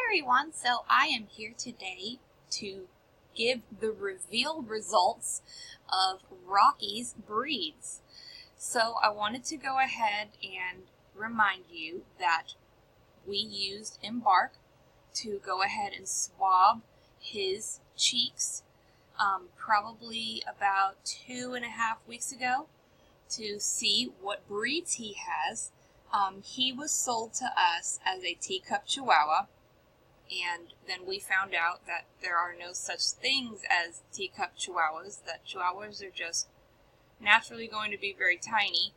everyone, so I am here today to give the reveal results of Rocky's breeds. So I wanted to go ahead and remind you that we used Embark to go ahead and swab his cheeks probably about 2.5 weeks ago to see what breeds he has. He was sold to us as a teacup Chihuahua, and then we found out that there are no such things as teacup Chihuahuas, that Chihuahuas are just naturally going to be very tiny.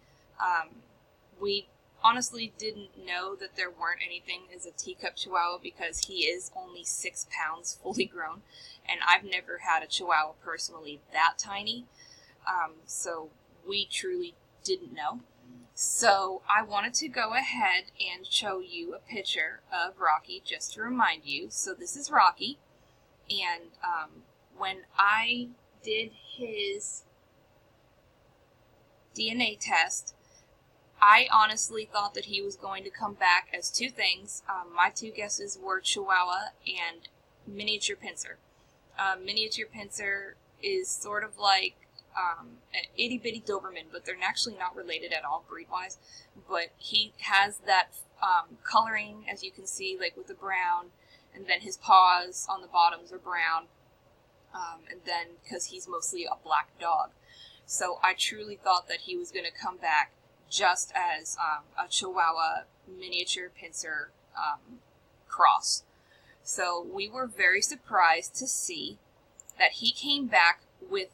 We honestly didn't know that there weren't anything as a teacup Chihuahua because he is only 6 pounds fully grown, and I've never had a Chihuahua personally that tiny, so we truly didn't know. So I wanted to go ahead and show you a picture of Rocky just to remind you. So this is Rocky, and when I did his DNA test, I honestly thought that he was going to come back as two things. My two guesses were Chihuahua and miniature pincer. Miniature pincer is sort of like an itty-bitty Doberman, but they're actually not related at all breed-wise. But he has that coloring, as you can see, like with the brown, and then his paws on the bottoms are brown, and then because he's mostly a black dog. So I truly thought that he was going to come back just as a Chihuahua miniature pincer cross. So we were very surprised to see that he came back with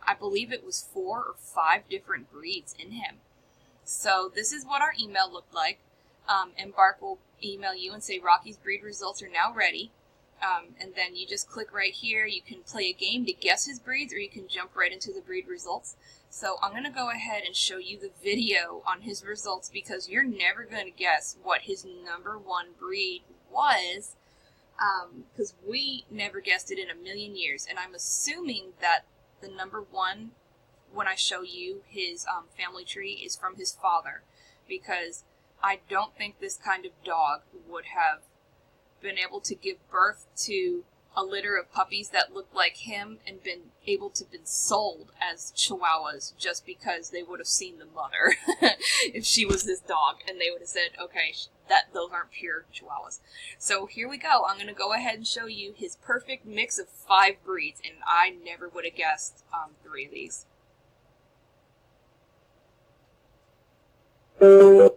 I believe it was 4 or 5 different breeds in him. So this is what our email looked like. Embark will email you and say Rocky's breed results are now ready. And then you just click right here. You can play a game to guess his breeds, or you can jump right into the breed results. So I'm going to go ahead and show you the video on his results because you're never going to guess what his number 1 breed was. Because we never guessed it in a million years, and I'm assuming that the number 1, when I show you his family tree, is from his father, because I don't think this kind of dog would have been able to give birth to a litter of puppies that looked like him and been able to be sold as Chihuahuas just because they would have seen the mother if she was this dog, and they would have said, okay, those aren't pure Chihuahuas. So here we go. I'm going to go ahead and show you his perfect mix of 5 breeds, and I never would have guessed 3 of these. So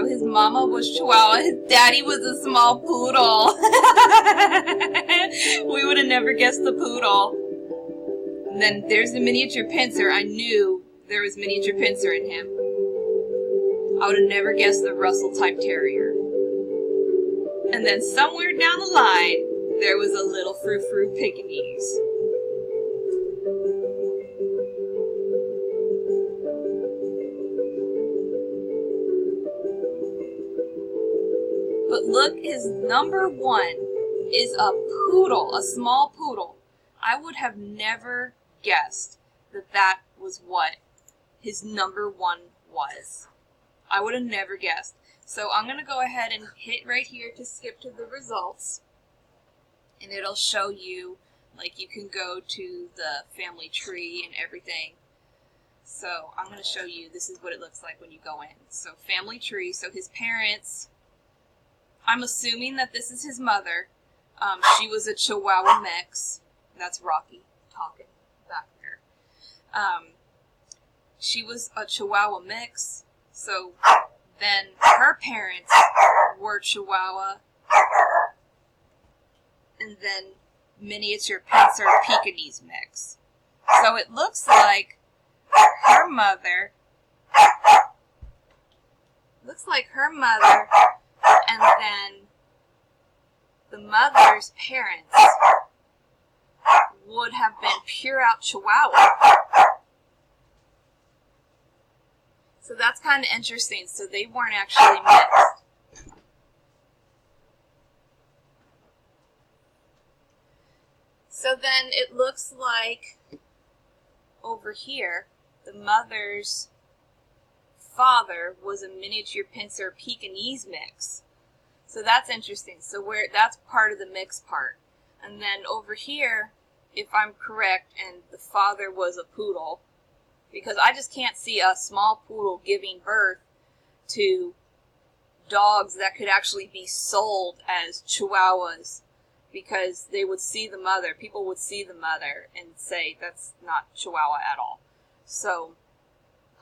his mama was Chihuahua, his daddy was a small poodle. We would have never guessed the poodle. And then there's the miniature pincer. I knew there was miniature pincer in him. I would have never guessed the Russell type terrier. And then somewhere down the line, there was a little frou-frou Pekingese. But look, his number 1 is a poodle, a small poodle. I would have never guessed that that was what his number 1 was. I would have never guessed. So I'm going to go ahead and hit right here to skip to the results. And it'll show you, like, you can go to the family tree and everything. So I'm going to show you, this is what it looks like when you go in. So family tree, so his parents, I'm assuming that this is his mother. She was a Chihuahua mix. That's Rocky talking back there. She was a Chihuahua mix. So then her parents were Chihuahua. And then miniature pincer Pekingese mix. So it looks like her mother, and then the mother's parents would would have been pure out Chihuahua. So that's kind of interesting. So they weren't actually mixed. So then it looks like over here, the mother's father was a miniature pincer Pekingese mix. So that's interesting. So that's part of the mix part. And then over here, if I'm correct, and the father was a poodle, because I just can't see a small poodle giving birth to dogs that could actually be sold as Chihuahuas, because they would see the mother, people would see the mother and say that's not Chihuahua at all. So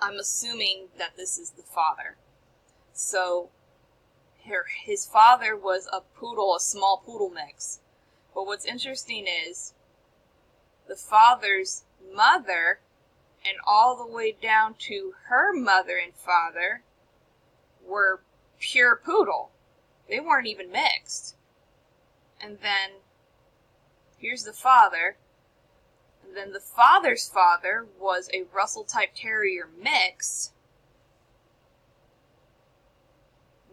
I'm assuming that this is the father. So his father was a poodle, a small poodle mix. But what's interesting is the father's mother and all the way down to her mother and father were pure poodle. They weren't even mixed. And then here's the father. And then the father's father was a Russell type terrier mix.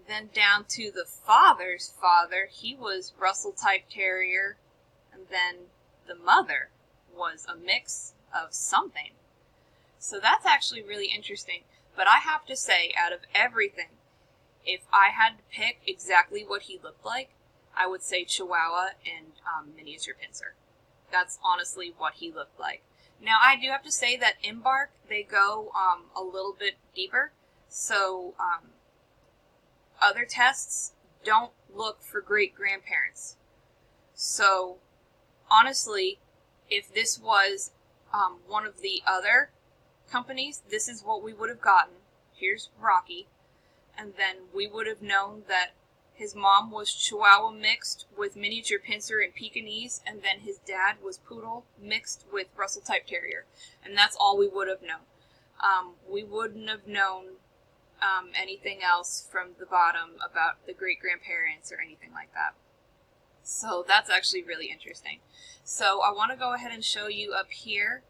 Then down to the father's father, he was Russell type terrier. And then the mother was a mix of something. So that's actually really interesting. But I have to say, out of everything, if I had to pick exactly what he looked like, I would say Chihuahua and miniature pincer. That's honestly what he looked like. Now, I do have to say that Embark, they go a little bit deeper. So other tests don't look for great-grandparents. So honestly, if this was one of the other companies, this is what we would have gotten. Here's Rocky. And then we would have known that his mom was Chihuahua mixed with miniature pincer and Pekingese, and then his dad was poodle mixed with Russell type terrier. And that's all we would have known. We wouldn't have known anything else from the bottom about the great-grandparents or anything like that. So that's actually really interesting. So I want to go ahead and show you up here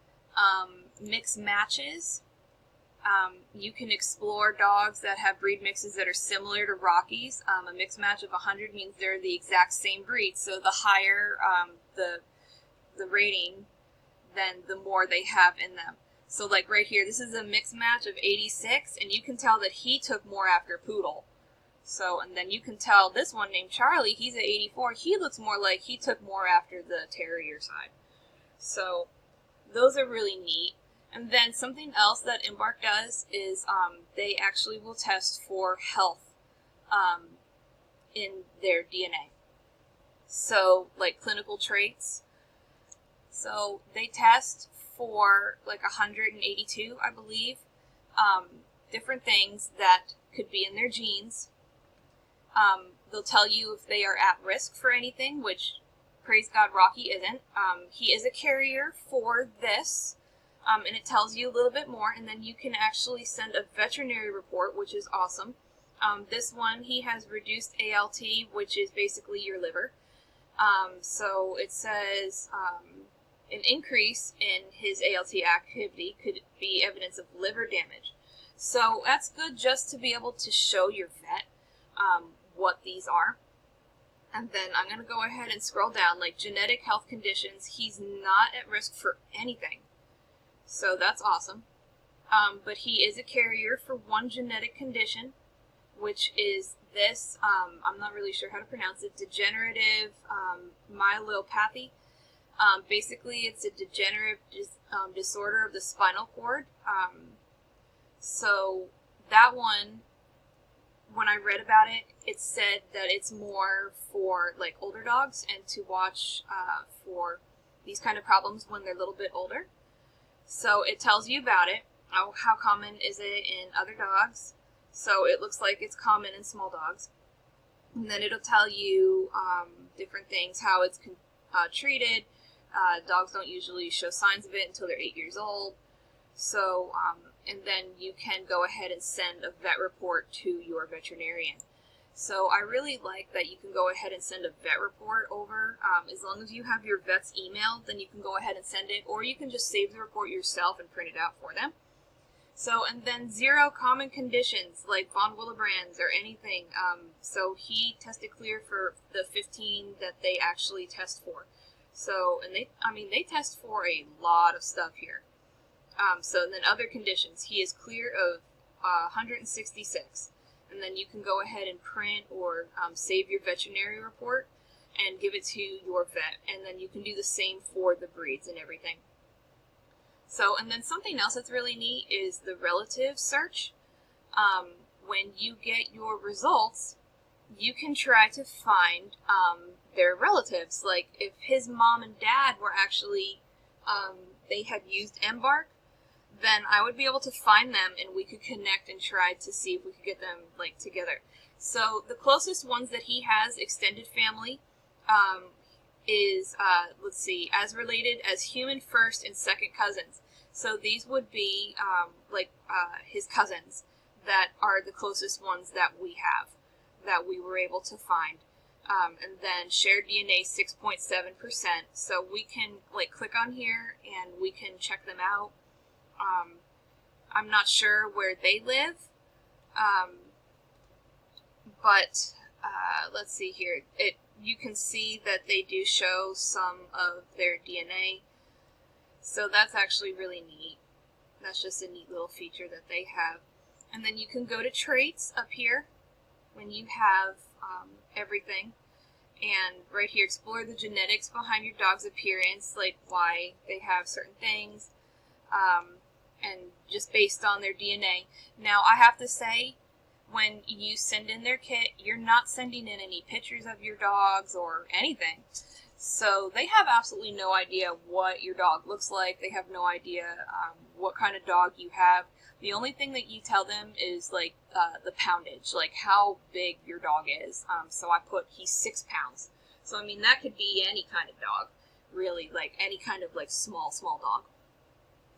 mix matches. You can explore dogs that have breed mixes that are similar to Rockies. A mixed match of 100 means they're the exact same breed. So the higher the rating, then the more they have in them. So like right here, this is a mixed match of 86, and you can tell that he took more after Poodle. So, and then you can tell this one named Charlie, he's at 84. He looks more like he took more after the Terrier side. So those are really neat. And then something else that Embark does is they actually will test for health in their DNA. So, like clinical traits. So they test for like 182, I believe, different things that could be in their genes. They'll tell you if they are at risk for anything, which, praise God, Rocky isn't. He is a carrier for this. And it tells you a little bit more, and then you can actually send a veterinary report, which is awesome. This one, he has reduced ALT, which is basically your liver. So it says an increase in his ALT activity could be evidence of liver damage. So that's good just to be able to show your vet what these are. And then I'm going to go ahead and scroll down, like genetic health conditions. He's not at risk for anything. So that's awesome. But he is a carrier for one genetic condition, which is this, I'm not really sure how to pronounce it, degenerative myelopathy. Basically, it's a degenerative disorder of the spinal cord. So that one, when I read about it, it said that it's more for like older dogs and to watch for these kind of problems when they're a little bit older. So it tells you about it. How common is it in other dogs? So it looks like it's common in small dogs. And then it'll tell you different things, how it's treated. Dogs don't usually show signs of it until they're 8 years old. So, and then you can go ahead and send a vet report to your veterinarian. So I really like that you can go ahead and send a vet report over. As long as you have your vet's email, then you can go ahead and send it, or you can just save the report yourself and print it out for them. So, and then 0 common conditions like von Willebrand's or anything. So he tested clear for the 15 that they actually test for. So, and they test for a lot of stuff here. So then other conditions, he is clear of 166. And then you can go ahead and print or save your veterinary report and give it to your vet. And then you can do the same for the breeds and everything. So, and then something else that's really neat is the relative search. When you get your results, you can try to find their relatives. Like if his mom and dad were actually, they had used Embark, then I would be able to find them and we could connect and try to see if we could get them like together. So the closest ones that he has, extended family, is, let's see, as related as human first and second cousins. So these would be his cousins that are the closest ones that we have, that we were able to find. And then shared DNA 6.7%. So we can like click on here and we can check them out. I'm not sure where they live, but let's see here. You can see that they do show some of their DNA, so that's actually really neat. That's just a neat little feature that they have. And then you can go to traits up here when you have everything, and right here, explore the genetics behind your dog's appearance, like why they have certain things. And just based on their DNA. Now, I have to say, when you send in their kit, you're not sending in any pictures of your dogs or anything. So they have absolutely no idea what your dog looks like. They have no idea what kind of dog you have. The only thing that you tell them is like the poundage, like how big your dog is. So I put he's 6 pounds. So I mean that could be any kind of dog, really, like any kind of like small dog.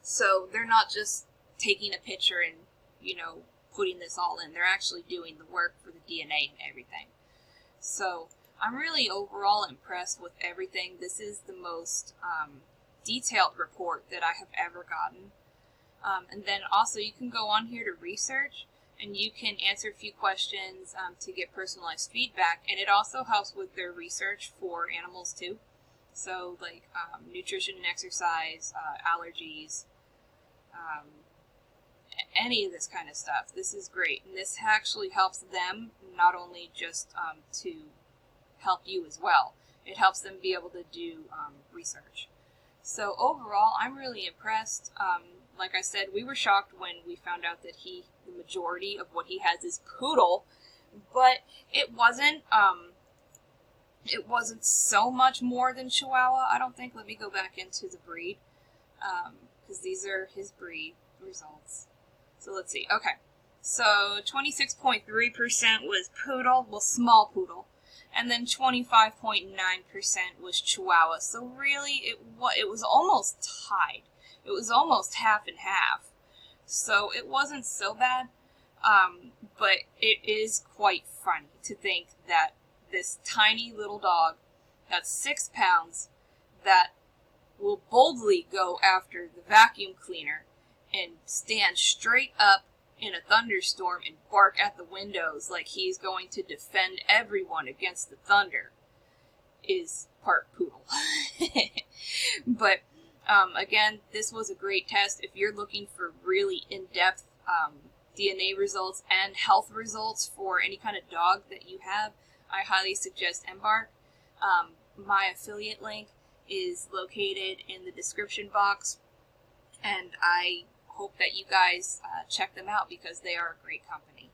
So they're not just taking a picture and, putting this all in. They're actually doing the work for the DNA and everything. So I'm really overall impressed with everything. This is the most detailed report that I have ever gotten. And then also you can go on here to research and you can answer a few questions to get personalized feedback. And it also helps with their research for animals too. So like nutrition and exercise, allergies, any of this kind of stuff. This is great. And this actually helps them not only just to help you as well. It helps them be able to do research. So overall, I'm really impressed. Like I said, we were shocked when we found out that the majority of what he has is poodle, but it wasn't so much more than Chihuahua, I don't think. Let me go back into the breed, because these are his breed results. So let's see. Okay, so 26.3% was poodle, well, small poodle, and then 25.9% was Chihuahua. So really, it was almost tied. It was almost half and half. So it wasn't so bad, but it is quite funny to think that this tiny little dog that's 6 pounds that will boldly go after the vacuum cleaner and stand straight up in a thunderstorm and bark at the windows like he's going to defend everyone against the thunder is part poodle. But again, this was a great test. If you're looking for really in-depth DNA results and health results for any kind of dog that you have, I highly suggest Embark. My affiliate link is located in the description box, and I hope that you guys check them out because they are a great company.